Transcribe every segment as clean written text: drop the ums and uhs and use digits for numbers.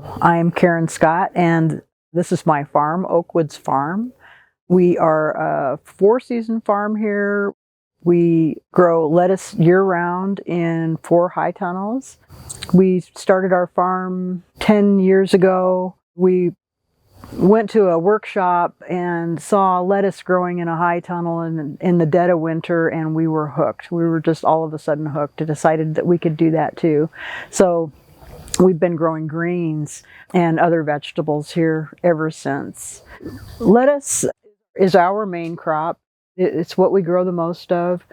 Hello, I'm Karen Scott, and this is my farm, Oakwoods Farm. We are a four-season farm here. We grow lettuce year-round in 4 high tunnels. We started our farm 10 years ago. We went to a workshop and saw lettuce growing in a high tunnel in the dead of winter, and we were hooked. We were just all of a sudden hooked and decided that we could do that too. So we've been growing greens and other vegetables here ever since. Lettuce is our main crop. It's what we grow the most of.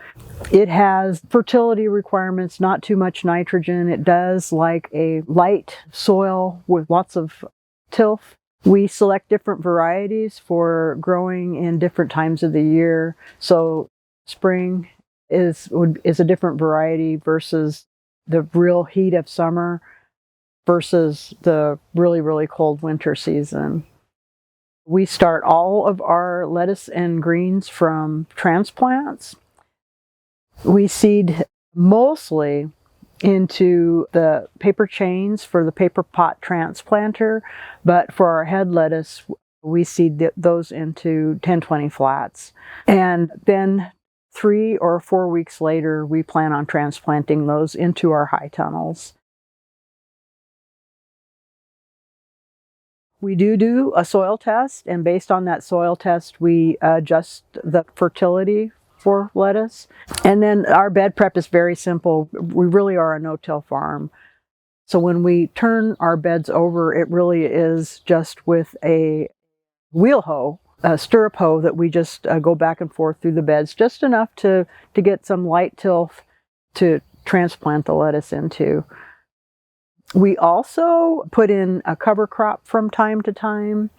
It has fertility requirements, not too much nitrogen. It does like a light soil with lots of tilth. We select different varieties for growing in different times of the year. So spring is a different variety versus the real heat of summer versus the really, really cold winter season. We start all of our lettuce and greens from transplants. We seed mostly into the paper chains for the paper pot transplanter, but for our head lettuce, we seed those into 1020 flats. And then 3 or 4 weeks later, we plan on transplanting those into our high tunnels. We do a soil test, and based on that soil test, we adjust the fertility for lettuce. And then our bed prep is very simple. We really are a no-till farm. So when we turn our beds over, it really is just with a wheel hoe, a stirrup hoe that we just go back and forth through the beds, just enough to get some light tilth to transplant the lettuce into. We also put in a cover crop from time to time,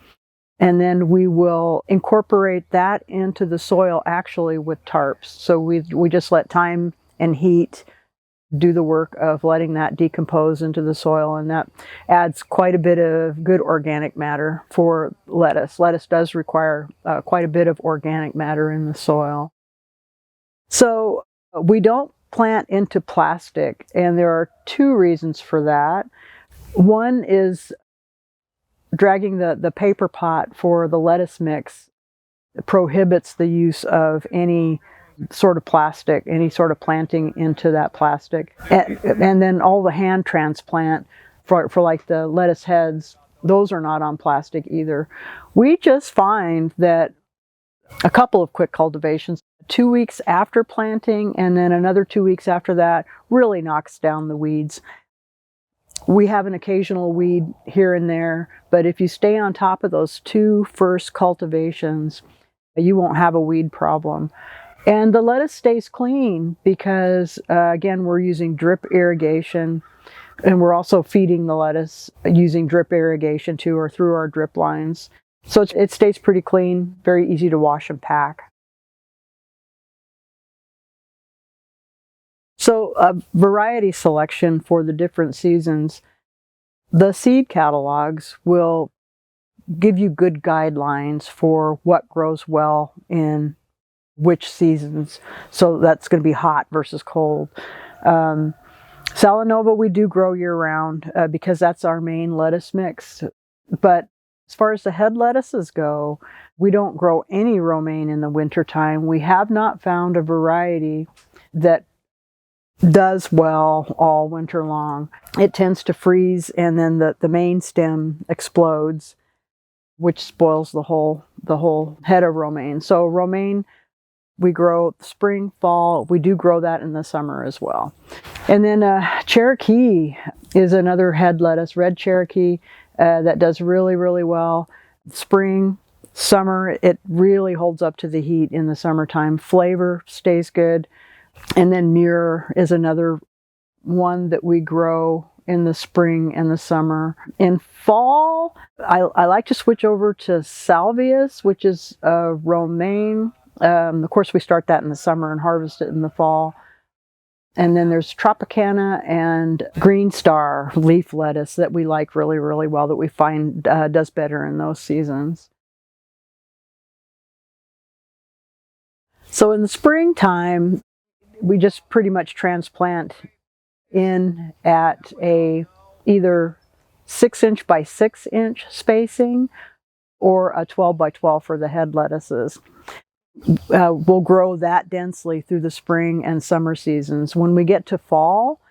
and then we will incorporate that into the soil actually with tarps. So we just let time and heat do the work of letting that decompose into the soil, and that adds quite a bit of good organic matter for lettuce. Lettuce does require quite a bit of organic matter in the soil. So we don't plant into plastic, and there are 2 reasons for that. One is dragging the paper pot for the lettuce mix prohibits the use of any sort of plastic, any sort of planting into that plastic. And then all the hand transplant for like the lettuce heads, those are not on plastic either. We just find that a couple of quick cultivations, 2 weeks after planting and then another 2 weeks after that, really knocks down the weeds. We have an occasional weed here and there, but if you stay on top of those 2 first cultivations, you won't have a weed problem. And the lettuce stays clean because, again, we're using drip irrigation, and we're also feeding the lettuce using drip irrigation too, or through our drip lines. So it stays pretty clean, very easy to wash and pack. So variety selection for the different seasons. The seed catalogs will give you good guidelines for what grows well in which seasons. So that's going to be hot versus cold. Salanova we do grow year-round because that's our main lettuce mix. But as far as the head lettuces go, we don't grow any romaine in the wintertime. We have not found a variety that does well all winter long. It tends to freeze, and then the main stem explodes, which spoils the whole head of romaine. So romaine we grow spring, fall. We do grow that in the summer as well. And then Cherokee is another head lettuce, red Cherokee, that does really, really well. Spring, summer, it really holds up to the heat in the summertime. Flavor stays good. And then Muir is another one that we grow in the spring and the summer. In fall, I like to switch over to Salvias, which is romaine. Of course, we start that in the summer and harvest it in the fall. And then there's Tropicana and Green Star leaf lettuce that we like really, really well, that we find does better in those seasons. So in the springtime, we just pretty much transplant in at either 6-inch by 6-inch spacing or a 12 by 12 for the head lettuces. We'll grow that densely through the spring and summer seasons. When we get to fall,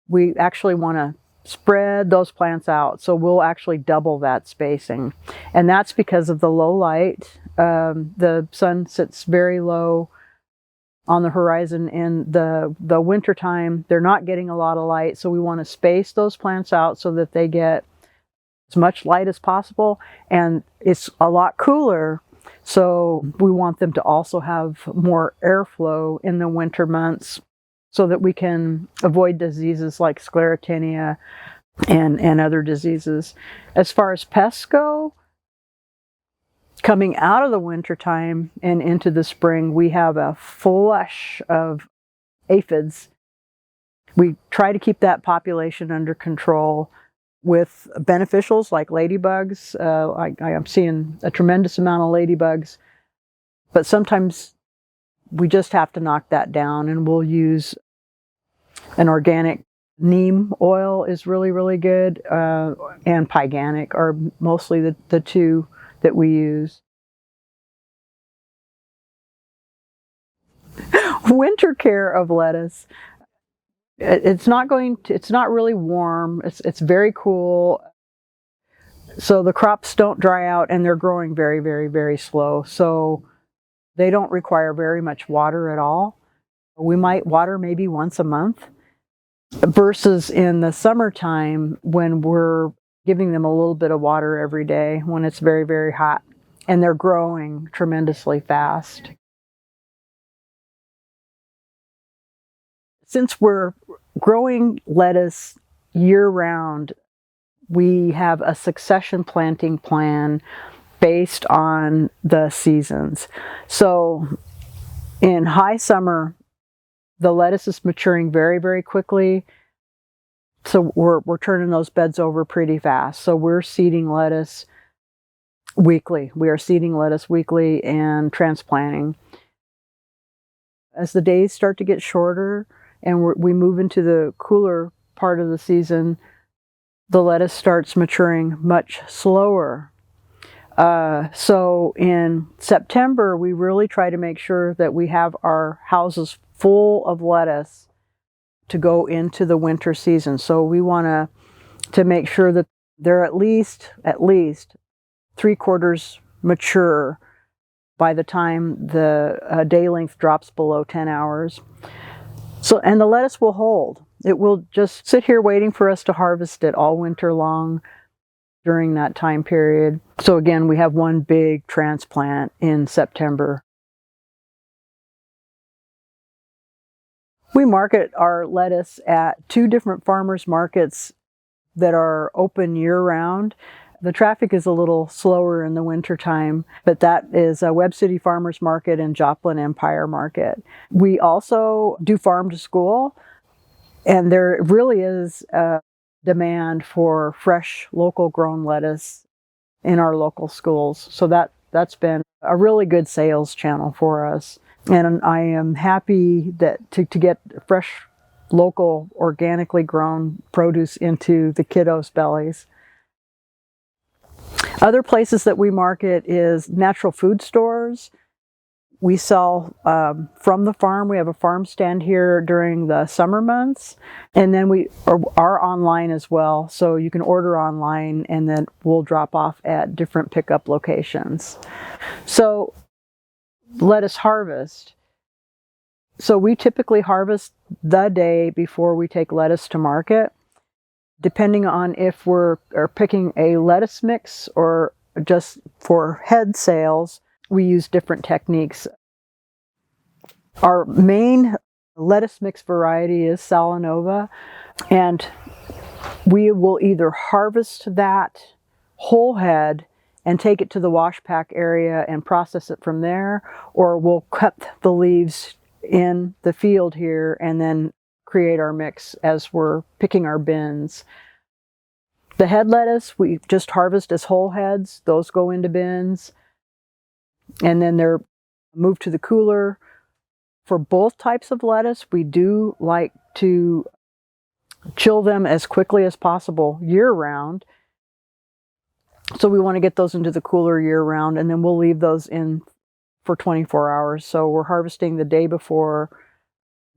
we actually want to spread those plants out, so we'll actually double that spacing. And that's because of the low light. The sun sits very low on the horizon in the winter time. They're not getting a lot of light, so we want to space those plants out so that they get as much light as possible, and it's a lot cooler, so we want them to also have more airflow in the winter months so that we can avoid diseases like sclerotinia and other diseases. As far as pests go, coming out of the winter time and into the spring, we have a flush of aphids. We try to keep that population under control with beneficials like ladybugs. I am seeing a tremendous amount of ladybugs, but sometimes we just have to knock that down, and we'll use an organic neem oil is really, really good, and pyganic are mostly the two that we use. Winter care of lettuce. It's not really warm. It's very cool. So the crops don't dry out, and they're growing very, very, very slow. So they don't require very much water at all. We might water maybe once a month, versus in the summertime when we're giving them a little bit of water every day when it's very, very hot, and they're growing tremendously fast. Since we're growing lettuce year-round, we have a succession planting plan based on the seasons. So in high summer, the lettuce is maturing very, very quickly. So we're turning those beds over pretty fast. So we're seeding lettuce weekly. We are seeding lettuce weekly and transplanting. As the days start to get shorter and we move into the cooler part of the season, the lettuce starts maturing much slower. So in September, we really try to make sure that we have our houses full of lettuce to go into the winter season. So we want to make sure that they're at least 3/4 mature by the time the day length drops below 10 hours. So, and the lettuce will hold. It will just sit here waiting for us to harvest it all winter long during that time period. So again, we have one big transplant in September. We market our lettuce at 2 different farmers markets that are open year-round. The traffic is a little slower in the wintertime, but that is a Webb City Farmers Market and Joplin Empire Market. We also do farm to school, and there really is a demand for fresh, local grown lettuce in our local schools. So that's been a really good sales channel for us. And I am happy that to get fresh, local, organically grown produce into the kiddos' bellies. Other places that we market is natural food stores. We sell from the farm. We have a farm stand here during the summer months. And then we are online as well. So you can order online, and then we'll drop off at different pickup locations. So lettuce harvest. So we typically harvest the day before we take lettuce to market. Depending on if we're picking a lettuce mix or just for head sales, we use different techniques. Our main lettuce mix variety is Salanova, and we will either harvest that whole head and take it to the wash pack area and process it from there, or we'll cut the leaves in the field here and then create our mix as we're picking our bins. The head lettuce, we just harvest as whole heads. Those go into bins, and then they're moved to the cooler. For both types of lettuce, we do like to chill them as quickly as possible year round. So we want to get those into the cooler year round, and then we'll leave those in for 24 hours. So we're harvesting the day before,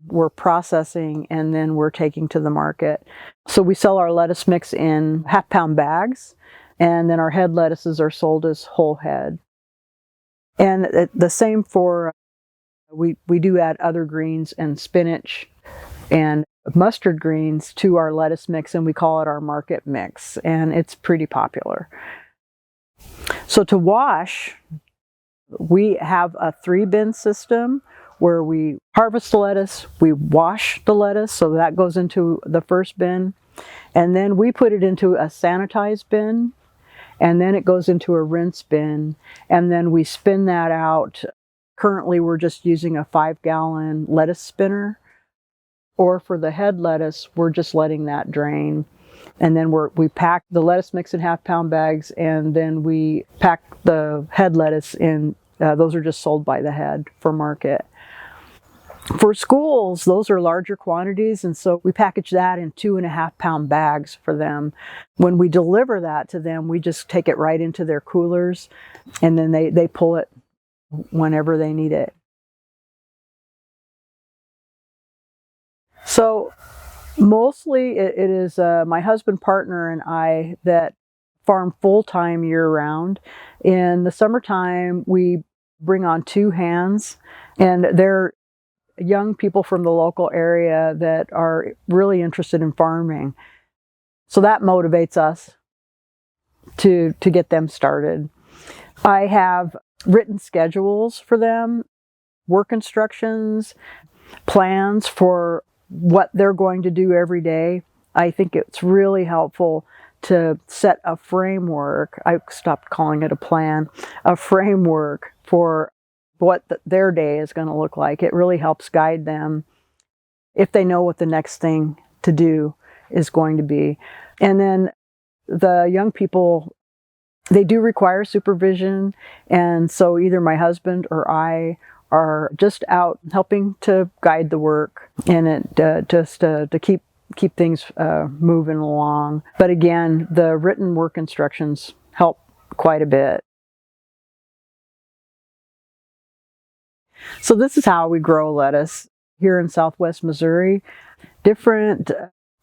we're processing, and then we're taking to the market. So we sell our lettuce mix in half-pound bags, and then our head lettuces are sold as whole head. And the same for, we do add other greens and spinach and mustard greens to our lettuce mix, and we call it our market mix, and it's pretty popular. So to wash, we have a 3-bin system where we harvest the lettuce, we wash the lettuce, so that goes into the first bin, and then we put it into a sanitized bin, and then it goes into a rinse bin, and then we spin that out. Currently we're just using a 5-gallon lettuce spinner, or for the head lettuce, we're just letting that drain. And then we pack the lettuce mix in half-pound bags, and then we pack the head lettuce in, those are just sold by the head for market. For schools, those are larger quantities, and so we package that in 2.5-pound bags for them. When we deliver that to them, we just take it right into their coolers, and then they pull it whenever they need it. So mostly it is my husband, partner, and I that farm full-time year-round. In the summertime, we bring on 2 hands, and they're young people from the local area that are really interested in farming. So that motivates us to get them started. I have written schedules for them, work instructions, plans for what they're going to do every day. I think it's really helpful to set a framework. I stopped calling it a plan, a framework for what their day is going to look like. It really helps guide them if they know what the next thing to do is going to be. And then the young people, they do require supervision, and so either my husband or I are just out helping to guide the work, and it just to keep things moving along. But again, the written work instructions help quite a bit. So this is how we grow lettuce here in Southwest Missouri. Different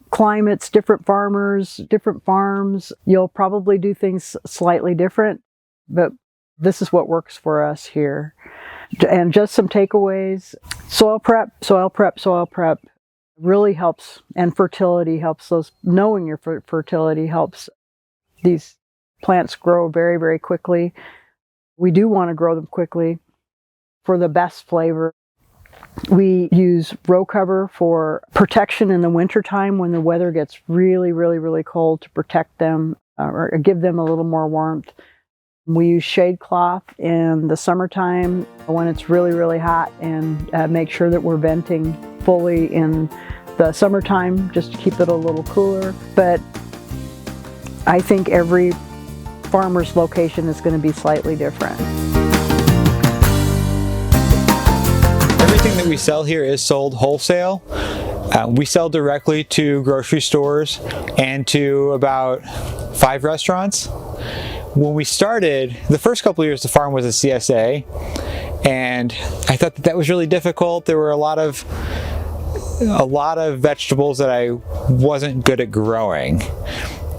climates, different farmers, different farms. You'll probably do things slightly different, but this is what works for us here. And just some takeaways: soil prep, soil prep, soil prep really helps, and fertility helps. Those knowing your fertility helps these plants grow very, very quickly. We do want to grow them quickly for the best flavor. We use row cover for protection in the wintertime when the weather gets really, really, really cold, to protect them or give them a little more warmth. We use shade cloth in the summertime when it's really, really hot, and make sure that we're venting fully in the summertime just to keep it a little cooler. But I think every farmer's location is going to be slightly different. Everything that we sell here is sold wholesale. We sell directly to grocery stores and to about 5 restaurants. When we started, the first couple of years the farm was a CSA, and I thought that was really difficult. There were a lot of vegetables that I wasn't good at growing.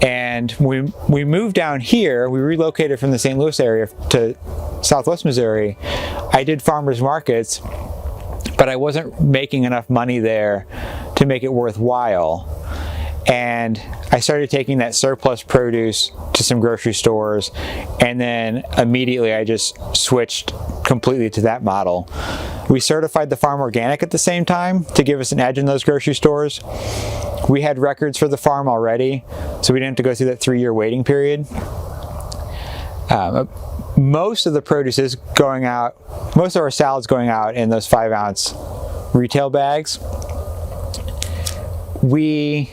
And we moved down here, we relocated from the St. Louis area to Southwest Missouri. I did farmers markets, but I wasn't making enough money there to make it worthwhile. And I started taking that surplus produce to some grocery stores, and then immediately I just switched completely to that model. We certified the farm organic at the same time to give us an edge in those grocery stores. We had records for the farm already, so we didn't have to go through that 3-year waiting period. Most of the produce is going out, most of our salads going out in those 5-ounce retail bags. We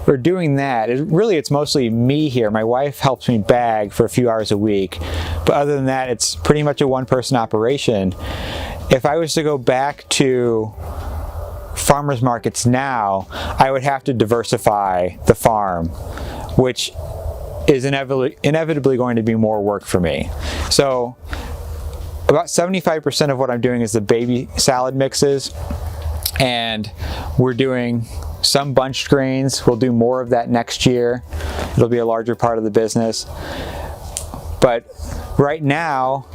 are doing that. It's mostly me here. My wife helps me bag for a few hours a week, but other than that, it's pretty much a one-person operation. If I was to go back to farmers markets now, I would have to diversify the farm, which is inevitably going to be more work for me. So about 75% of what I'm doing is the baby salad mixes, and we're doing some bunched grains. We'll do more of that next year. It'll be a larger part of the business. But right now,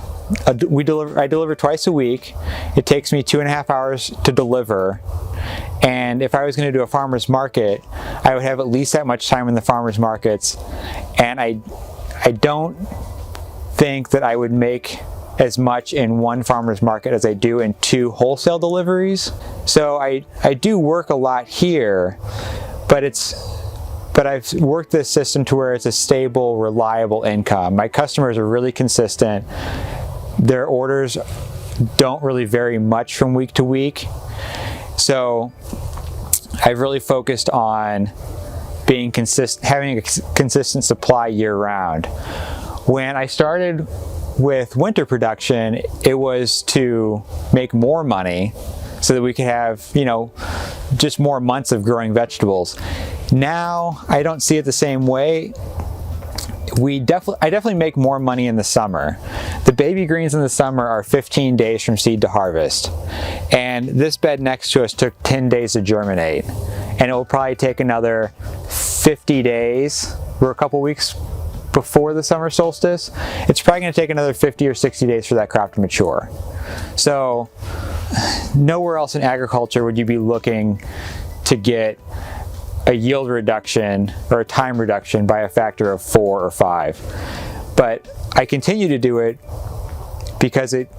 I deliver twice a week. It takes me 2.5 hours to deliver. And if I was going to do a farmer's market, I would have at least that much time in the farmer's markets. And I don't think that I would make as much in one farmer's market as I do in 2 wholesale deliveries. So I do work a lot here, but I've worked this system to where it's a stable, reliable income. My customers are really consistent. Their orders don't really vary much from week to week. So I've really focused on being having a consistent supply year round. When I started with winter production, it was to make more money so that we could have, just more months of growing vegetables. Now, I don't see it the same way. I definitely make more money in the summer. The baby greens in the summer are 15 days from seed to harvest. And this bed next to us took 10 days to germinate. And it will probably take another 50 days or a couple weeks before the summer solstice. It's probably going to take another 50 or 60 days for that crop to mature. So nowhere else in agriculture would you be looking to get a yield reduction or a time reduction by a factor of 4 or 5. But I continue to do it because it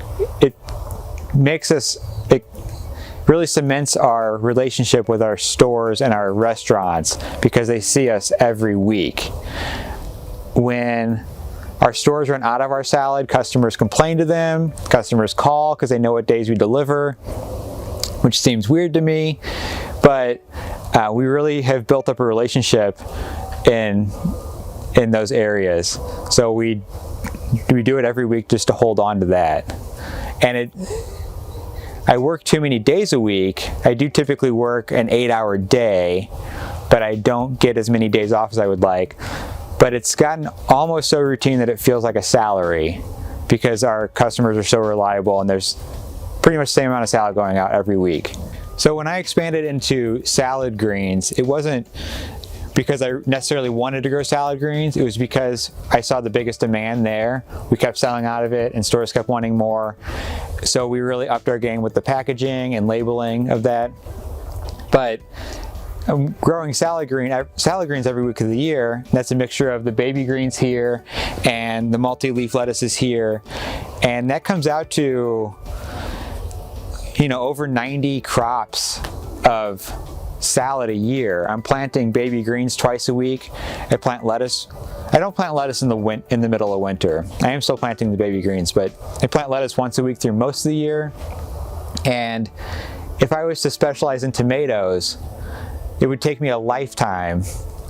really cements our relationship with our stores and our restaurants, because they see us every week. When our stores run out of our salad, customers complain to them, customers call because they know what days we deliver, which seems weird to me, but we really have built up a relationship in those areas. So we do it every week just to hold on to that. And I work too many days a week. I do typically work an 8-hour day, but I don't get as many days off as I would like. But it's gotten almost so routine that it feels like a salary, because our customers are so reliable and there's pretty much the same amount of salad going out every week. So when I expanded into salad greens, it wasn't because I necessarily wanted to grow salad greens. It was because I saw the biggest demand there. We kept selling out of it and stores kept wanting more. So we really upped our game with the packaging and labeling of that. But I'm growing salad greens every week of the year. That's a mixture of the baby greens here and the multi-leaf lettuces here. And that comes out to, over 90 crops of salad a year. I'm planting baby greens twice a week. I plant lettuce. I don't plant lettuce in the middle of winter. I am still planting the baby greens, but I plant lettuce once a week through most of the year. And if I was to specialize in tomatoes, it would take me a lifetime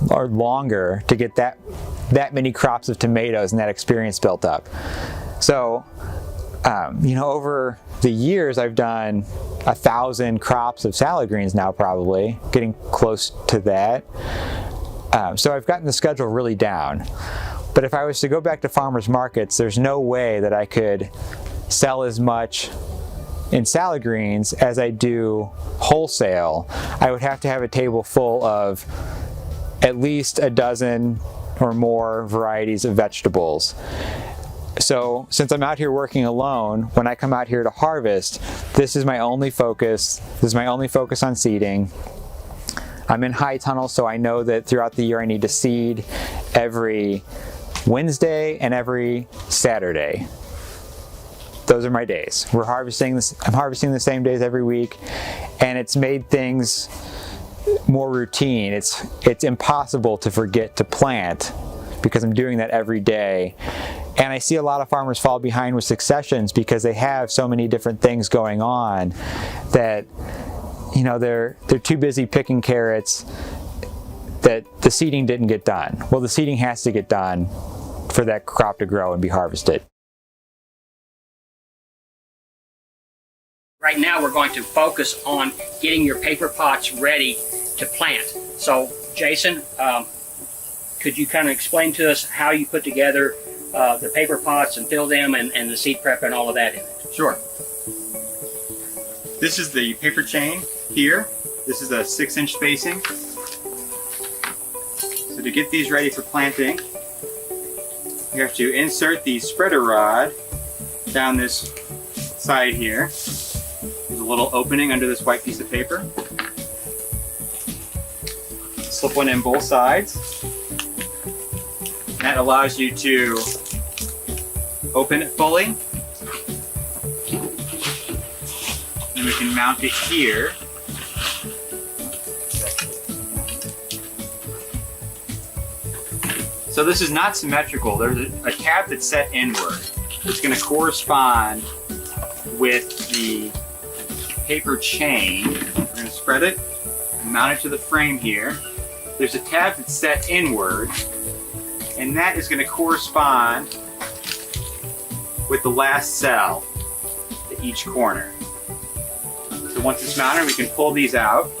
or longer to get that many crops of tomatoes and that experience built up. So, over the years, I've done 1,000 crops of salad greens now, probably getting close to that. So I've gotten the schedule really down. But if I was to go back to farmers markets, there's no way that I could sell as much in salad greens as I do wholesale. I would have to have a table full of at least a dozen or more varieties of vegetables. So since I'm out here working alone, when I come out here to harvest, this is my only focus. This is my only focus on seeding. I'm in high tunnel, so I know that throughout the year I need to seed every Wednesday and every Saturday. Those are my days. I'm harvesting the same days every week, and it's made things more routine. It's impossible to forget to plant because I'm doing that every day. And I see a lot of farmers fall behind with successions because they have so many different things going on that they're too busy picking carrots that the seeding didn't get done. Well, the seeding has to get done for that crop to grow and be harvested. Right now we're going to focus on getting your paper pots ready to plant. So Jason, could you kind of explain to us how you put together the paper pots and fill them and the seed prep and all of that in it? Sure. This is the paper chain here. This is a 6-inch spacing. So to get these ready for planting, you have to insert the spreader rod down this side here. There's a little opening under this white piece of paper. Slip one in both sides. That allows you to open it fully. And we can mount it here. So this is not symmetrical. There's a tab that's set inward. It's going to correspond with the paper chain. We're going to spread it and mount it to the frame here. There's a tab that's set inward, and that is going to correspond with the last cell at each corner. So once it's mounted, we can pull these out.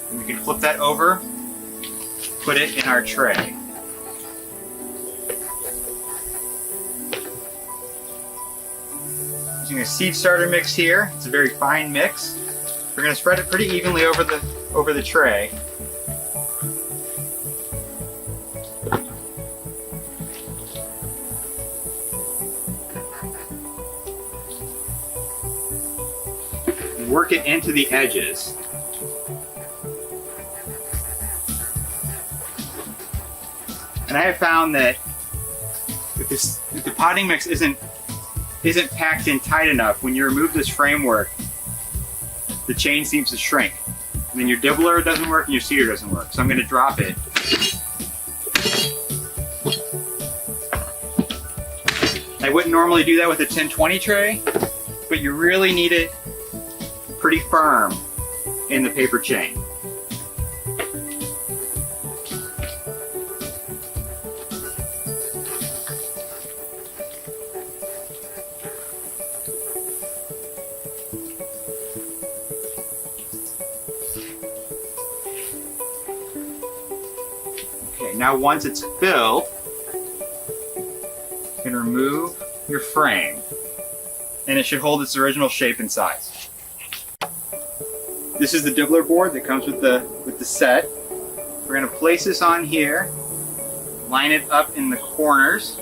And we can flip that over, put it in our tray. Using a seed starter mix here. It's a very fine mix. We're going to spread it pretty evenly over the tray. And work it into the edges. And I have found that if the potting mix isn't packed in tight enough, when you remove this framework, the chain seems to shrink. And then your dibbler doesn't work and your seeder doesn't work. So I'm going to drop it. I wouldn't normally do that with a 10-20 tray, but you really need it pretty firm in the paper chain. Okay, now once it's filled, you can remove your frame, and it should hold its original shape and size. This is the dibbler board that comes with the set. We're going to place this on here, line it up in the corners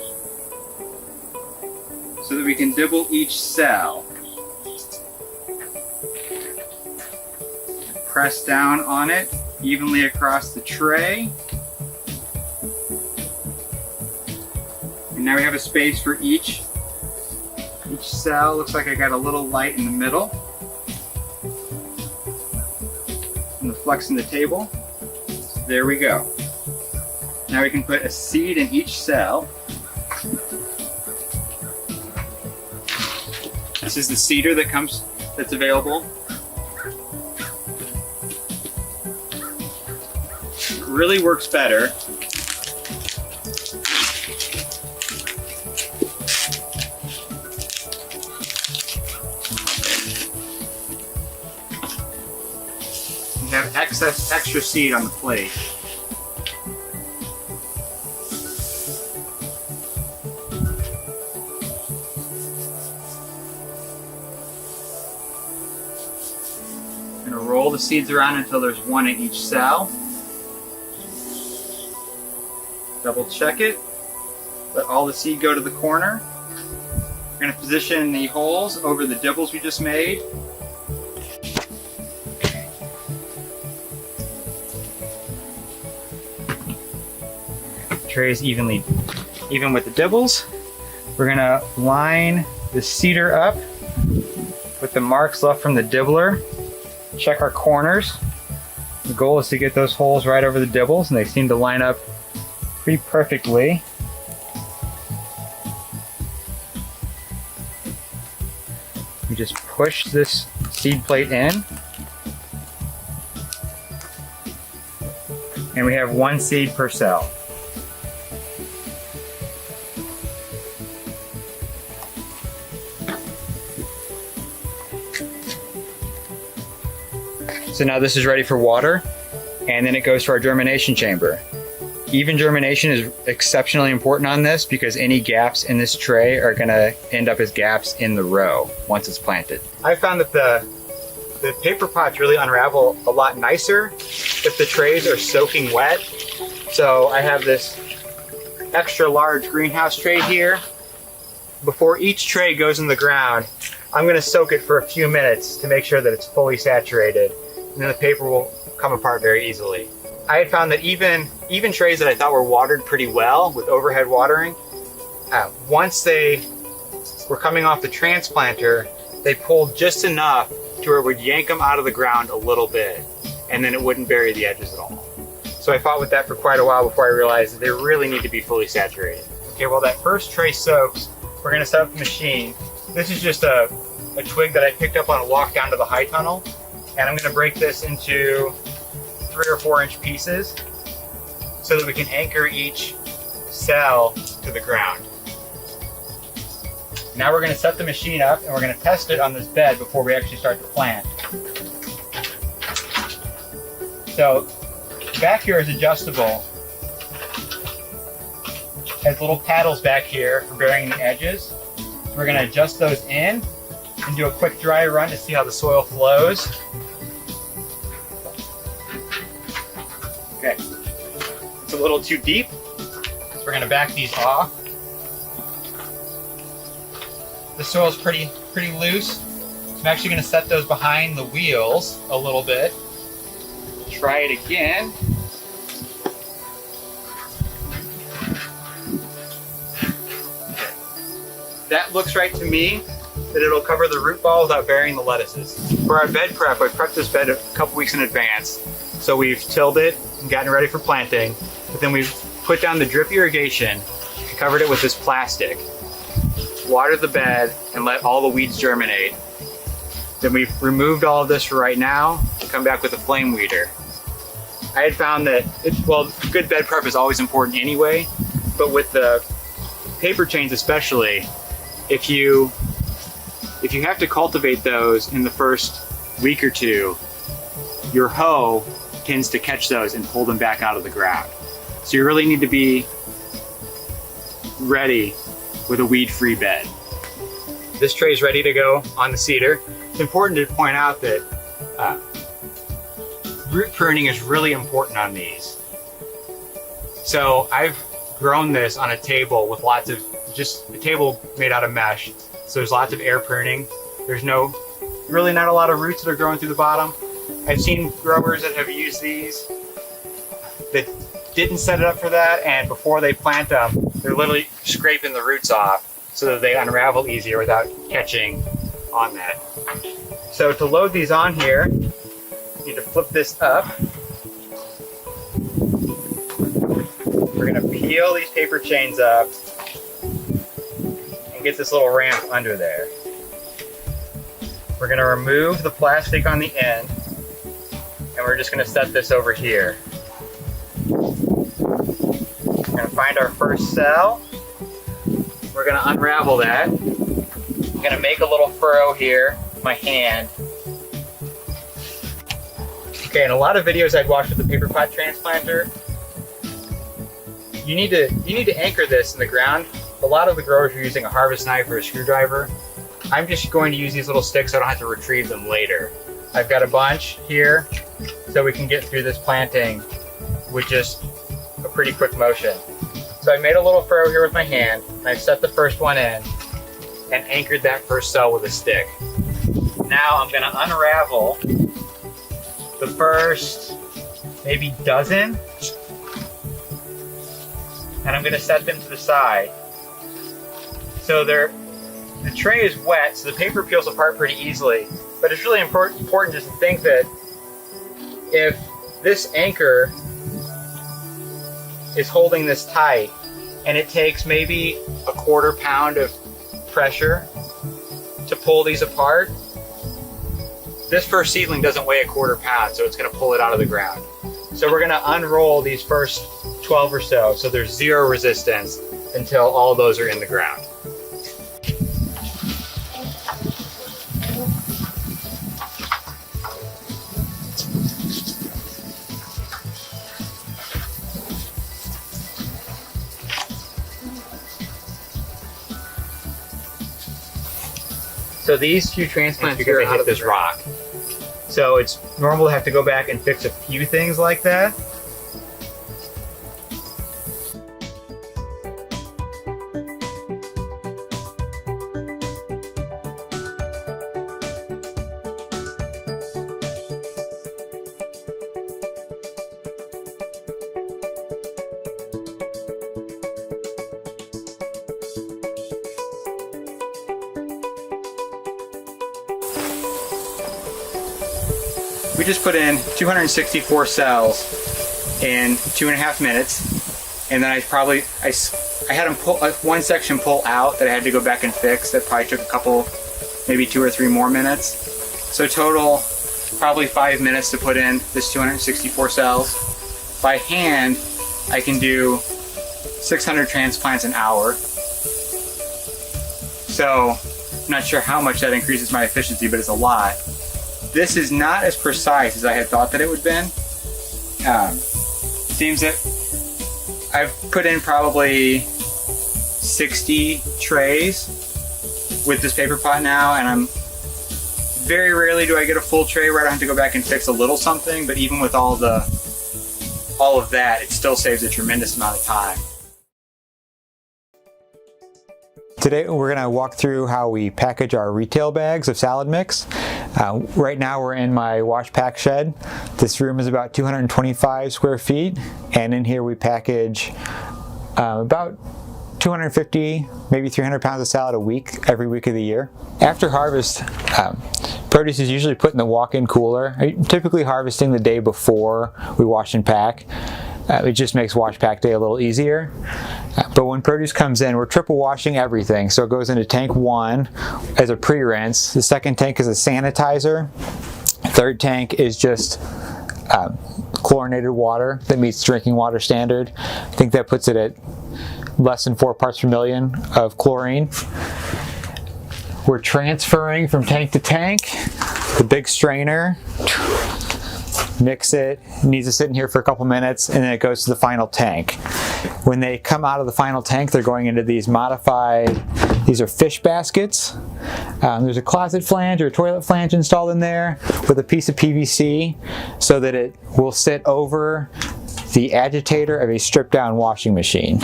so that we can dibble each cell. Press down on it evenly across the tray. And now we have a space for each cell. Looks like I got a little light in the middle. And the flex in the table. So there we go. Now we can put a seed in each cell. This is the seeder that's available. It really works better have extra seed on the plate. I'm going to roll the seeds around until there's one in each cell. Double check it. Let all the seed go to the corner. We're going to position the holes over the dibbles we just made. Tray is even with the dibbles. We're gonna line the seeder up with the marks left from the dibbler. Check our corners. The goal is to get those holes right over the dibbles, and they seem to line up pretty perfectly. We just push this seed plate in, and we have one seed per cell. So now this is ready for water, and then it goes to our germination chamber. Even germination is exceptionally important on this because any gaps in this tray are gonna end up as gaps in the row once it's planted. I found that the paper pots really unravel a lot nicer if the trays are soaking wet. So I have this extra large greenhouse tray here. Before each tray goes in the ground, I'm gonna soak it for a few minutes to make sure that it's fully saturated, and then the paper will come apart very easily. I had found that even trays that I thought were watered pretty well with overhead watering, once they were coming off the transplanter, they pulled just enough to where it would yank them out of the ground a little bit, and then it wouldn't bury the edges at all. So I fought with that for quite a while before I realized that they really need to be fully saturated. Okay, well that first tray soaks, we're gonna set up the machine. This is just a twig that I picked up on a walk down to the high tunnel, and I'm gonna break this into 3 or 4 inch pieces so that we can anchor each cell to the ground. Now we're going to set the machine up and we're going to test it on this bed before we actually start to plant. So back here is adjustable. It has little paddles back here for burying the edges. So we're going to adjust those in and do a quick dry run to see how the soil flows. Okay, it's a little too deep, so we're gonna back these off. The soil's pretty loose, so I'm actually gonna set those behind the wheels a little bit. Try it again. That looks right to me, that it'll cover the root ball without burying the lettuces. For our bed prep, I prepped this bed a couple weeks in advance. So we've tilled it and gotten ready for planting, but then we've put down the drip irrigation and covered it with this plastic. Watered the bed and let all the weeds germinate. Then we've removed all of this for right now and come back with a flame weeder. I had found that, good bed prep is always important anyway, but with the paper chains especially, if you have to cultivate those in the first week or two, your hoe tends to catch those and pull them back out of the ground. So you really need to be ready with a weed-free bed. This tray is ready to go on the cedar. It's important to point out that root pruning is really important on these. So I've grown this on a table with just a table made out of mesh. So there's lots of air pruning. There's really not a lot of roots that are growing through the bottom. I've seen growers that have used these that didn't set it up for that, and before they plant them, they're literally scraping the roots off so that they unravel easier without catching on that. So to load these on here, you need to flip this up. We're gonna peel these paper chains up and get this little ramp under there. We're gonna remove the plastic on the end, and we're just gonna set this over here. We're gonna find our first cell. We're gonna unravel that. I'm gonna make a little furrow here with my hand. Okay, in a lot of videos I'd watched with the paper pot transplanter, you need to anchor this in the ground. A lot of the growers are using a harvest knife or a screwdriver. I'm just going to use these little sticks so I don't have to retrieve them later. I've got a bunch here so we can get through this planting with just a pretty quick motion. So I made a little furrow here with my hand, and I've set the first one in and anchored that first cell with a stick. Now I'm gonna unravel the first maybe dozen, and I'm gonna set them to the side. So the tray is wet, so the paper peels apart pretty easily, but it's really important just to think that if this anchor is holding this tight and it takes maybe a 1/4 pound of pressure to pull these apart, this first seedling doesn't weigh a 1/4 pound, so it's going to pull it out of the ground. So we're going to unroll these first 12 or so there's zero resistance until all those are in the ground. So these two transplants here are out of this rock. So it's normal to have to go back and fix a few things like that. We just put in 264 cells in 2.5 minutes, and then I had them pull one section pull out that I had to go back and fix. That probably took a couple, maybe 2 or 3 more minutes. So total, probably 5 minutes to put in this 264 cells. By hand, I can do 600 transplants an hour. So I'm not sure how much that increases my efficiency, but it's a lot. This is not as precise as I had thought that it would have been. Seems that I've put in probably 60 trays with this paper pot now, and I'm very rarely do I get a full tray where I don't have to go back and fix a little something, but even with all of that, it still saves a tremendous amount of time. Today we're going to walk through how we package our retail bags of salad mix. Right now we're in my wash pack shed. This room is about 225 square feet, and in here we package about 250, maybe 300 pounds of salad a week, every week of the year. After harvest, produce is usually put in the walk-in cooler, typically harvesting the day before we wash and pack. It just makes wash pack day a little easier. But when produce comes in, we're triple washing everything. So it goes into tank 1 as a pre-rinse. The second tank is a sanitizer. Third tank is just chlorinated water that meets drinking water standard. I think that puts it at less than 4 parts per million of chlorine. We're transferring from tank to tank. The big strainer. Mix it, needs to sit in here for a couple minutes, and then it goes to the final tank. When they come out of the final tank, they're going into these these are fish baskets. There's a closet flange or a toilet flange installed in there with a piece of PVC so that it will sit over the agitator of a stripped down washing machine.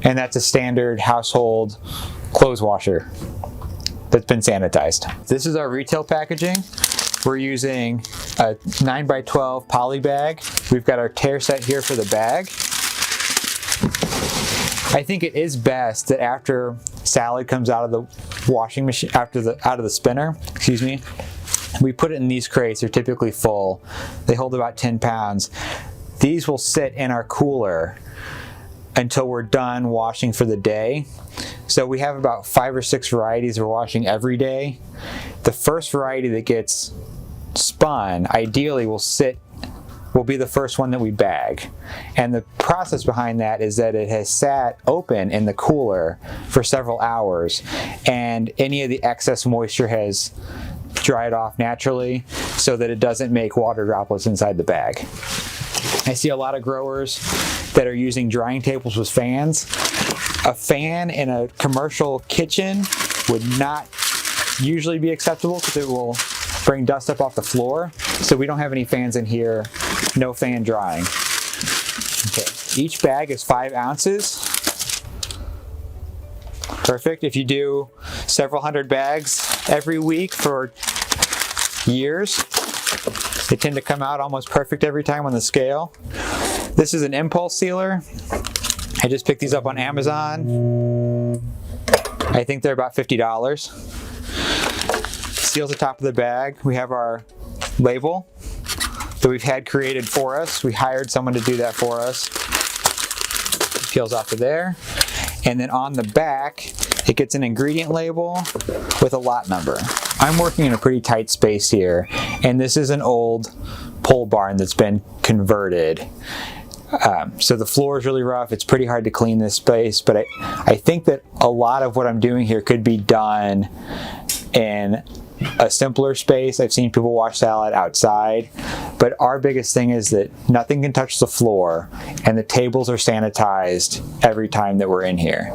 And that's a standard household clothes washer that's been sanitized. This is our retail packaging. We're using a 9x12 poly bag. We've got our tear set here for the bag. I think it is best that after salad comes out of the washing machine, out of the spinner, excuse me, we put it in these crates. They're typically full. They hold about 10 pounds. These will sit in our cooler until we're done washing for the day. So we have about 5 or 6 varieties we're washing every day. The first variety that gets spun, ideally will be the first one that we bag. And the process behind that is that it has sat open in the cooler for several hours, and any of the excess moisture has dried off naturally so that it doesn't make water droplets inside the bag. I see a lot of growers that are using drying tables with fans. A fan in a commercial kitchen would not usually be acceptable because it will bring dust up off the floor. So we don't have any fans in here, no fan drying. Okay. Each bag is 5 ounces. Perfect. If you do several hundred bags every week for years, they tend to come out almost perfect every time on the scale. This is an impulse sealer. I just picked these up on Amazon. I think they're about $50. Seals the top of the bag. We have our label that we've had created for us. We hired someone to do that for us. It peels off of there. And then on the back, it gets an ingredient label with a lot number. I'm working in a pretty tight space here, and this is an old pole barn that's been converted. So the floor is really rough. It's pretty hard to clean this space, but I think that a lot of what I'm doing here could be done in a simpler space. I've seen people wash salad outside, but our biggest thing is that nothing can touch the floor and the tables are sanitized every time that we're in here.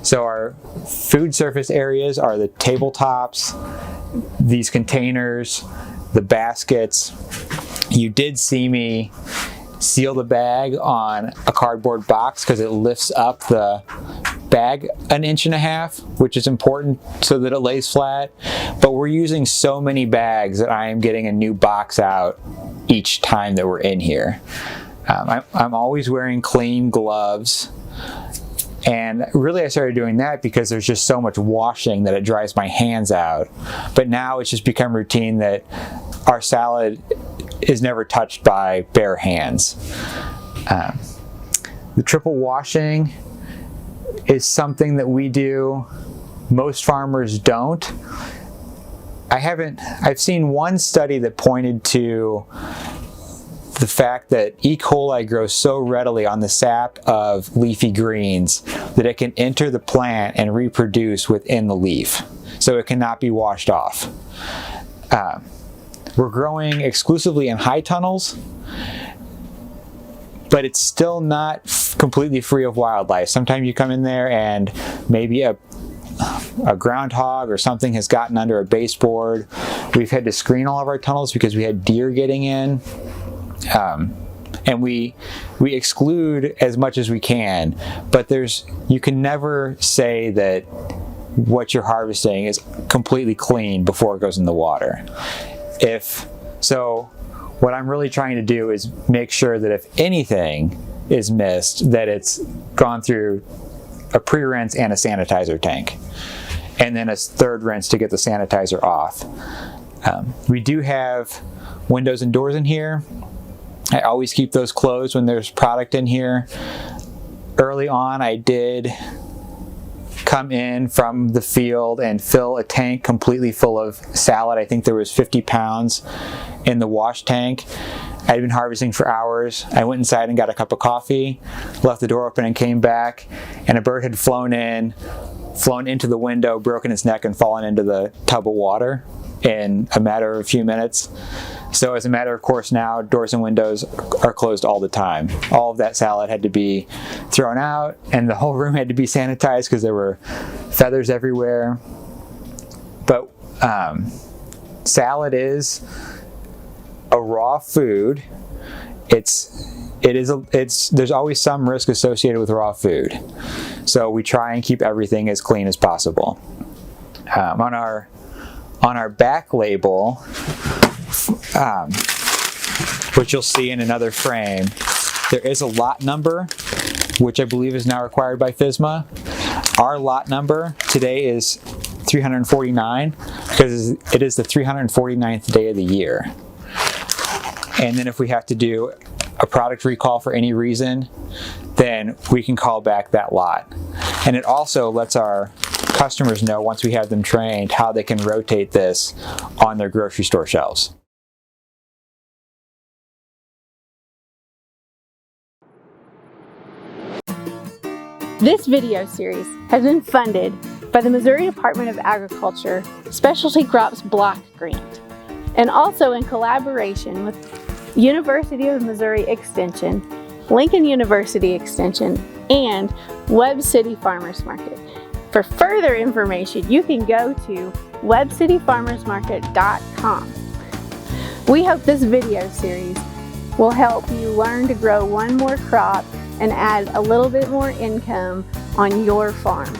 So our food surface areas are the tabletops, these containers, the baskets. You did see me seal the bag on a cardboard box because it lifts up the bag 1.5 inches, which is important so that it lays flat. But we're using so many bags that I am getting a new box out each time that we're in here. I'm always wearing clean gloves. And really I started doing that because there's just so much washing that it dries my hands out. But now it's just become routine that our salad is never touched by bare hands. The triple washing is something that we do. Most farmers don't. I've seen one study that pointed to the fact that E. coli grows so readily on the sap of leafy greens that it can enter the plant and reproduce within the leaf. So it cannot be washed off. We're growing exclusively in high tunnels, but it's still not completely free of wildlife. Sometimes you come in there and maybe a groundhog or something has gotten under a baseboard. We've had to screen all of our tunnels because we had deer getting in. And we exclude as much as we can, but you can never say that what you're harvesting is completely clean before it goes in the water. So what I'm really trying to do is make sure that if anything is missed, that it's gone through a pre-rinse and a sanitizer tank, and then a third rinse to get the sanitizer off. We do have windows and doors in here. I always keep those closed when there's product in here. Early on, I did come in from the field and fill a tank completely full of salad. I think there was 50 pounds in the wash tank. I'd been harvesting for hours. I went inside and got a cup of coffee, left the door open and came back, and a bird had flown into the window, broken its neck and fallen into the tub of water in a matter of a few minutes. So as a matter of course now, doors and windows are closed all the time. All of that salad had to be thrown out, and the whole room had to be sanitized because there were feathers everywhere. But salad is a raw food. There's always some risk associated with raw food. So we try and keep everything as clean as possible. On our back label, which you'll see in another frame, there is a lot number, which I believe is now required by FSMA. Our lot number today is 349 because it is the 349th day of the year. And then if we have to do a product recall for any reason, then we can call back that lot. And it also lets our customers know, once we have them trained, how they can rotate this on their grocery store shelves. This video series has been funded by the Missouri Department of Agriculture Specialty Crops Block Grant, and also in collaboration with University of Missouri Extension, Lincoln University Extension, and Webb City Farmers Market. For further information, you can go to webcityfarmersmarket.com. We hope this video series will help you learn to grow one more crop and add a little bit more income on your farm.